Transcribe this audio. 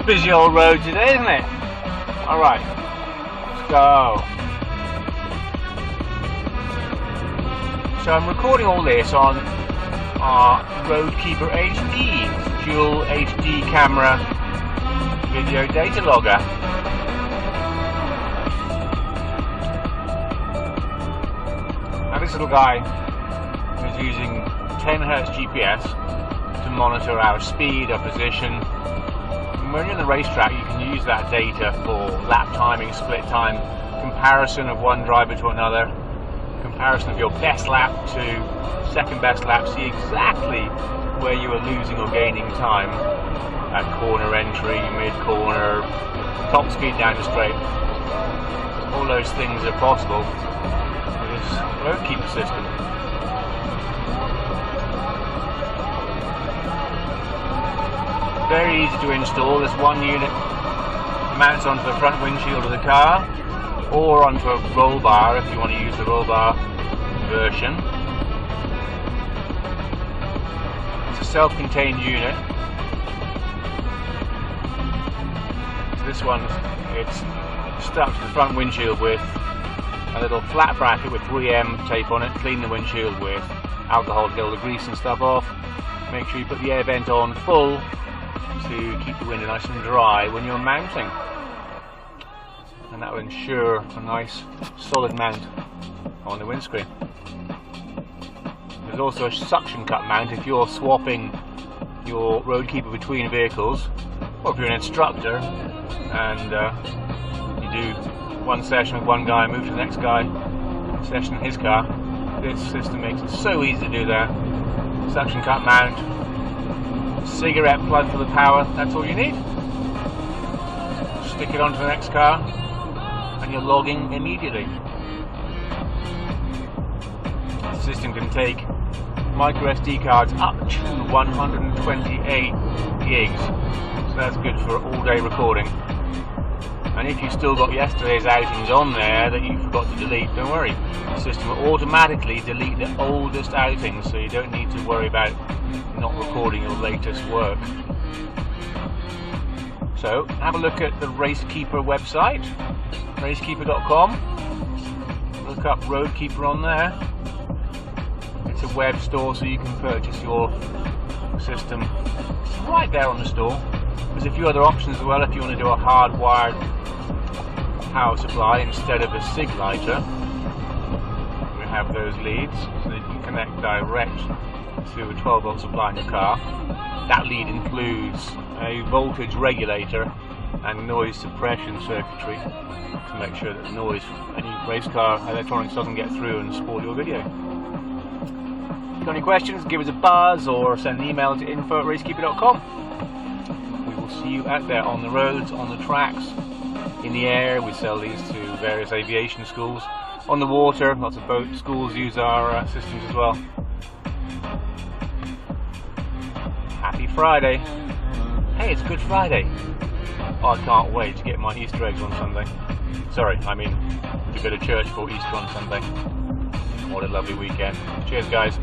Busy old road today, isn't it? Alright, let's go. So I'm recording all this on our Roadkeeper HD, dual HD camera video data logger. Now this little guy is using 10 Hz GPS to monitor our speed, our position. And when you're on the racetrack, you can use that data for lap timing, split time, comparison of one driver to another, comparison of your best lap to second best lap, see exactly where you are losing or gaining time at corner entry, mid-corner, top speed down the straight. All those things are possible with this Roadkeeper system. Very easy to install. This one unit mounts onto the front windshield of the car or onto a roll bar if you want to use the roll bar version. It's a self-contained unit. So this one, it's stuck to the front windshield with a little flat bracket with 3M tape on it. Clean the windshield with alcohol to get all the grease and stuff off. Make sure you put the air vent on full to keep the window nice and dry when you're mounting, and that will ensure a nice solid mount on the windscreen. There's also a suction cup mount if you're swapping your Roadkeeper between vehicles, or if you're an instructor and you do one session with one guy and move to the next guy session in his car. This system makes it so easy to do that. Suction cup mount, cigarette plug for the power, that's all you need. Stick it onto the next car and you're logging immediately. The system can take micro SD cards up to 128 gigs, so that's good for all day recording. And if you've still got yesterday's outings on there that you forgot to delete, don't worry, the system will automatically delete the oldest outings, so you don't need to worry about not recording your latest work. So have a look at the Racekeeper website, racekeeper.com. Look up Roadkeeper on there. It's a web store, so you can purchase your system right there on the store. There's a few other options as well if you want to do a hardwired power supply instead of a SIG lighter. We have those leads so that you can connect direct to a 12 volt supply in your car. That lead includes a voltage regulator and noise suppression circuitry to make sure that the noise from any race car electronics doesn't get through and spoil your video. If you've got any questions, give us a buzz or send an email to info@racekeeper.com. We will see you out there on the roads, on the tracks, in the air. We sell these to various aviation schools. On the water, lots of boat schools use our systems as well. Happy Friday. Hey, it's Good Friday. Oh, I can't wait to get my Easter eggs on Sunday. Sorry, I mean to go to church for Easter on Sunday. What a lovely weekend. Cheers, guys.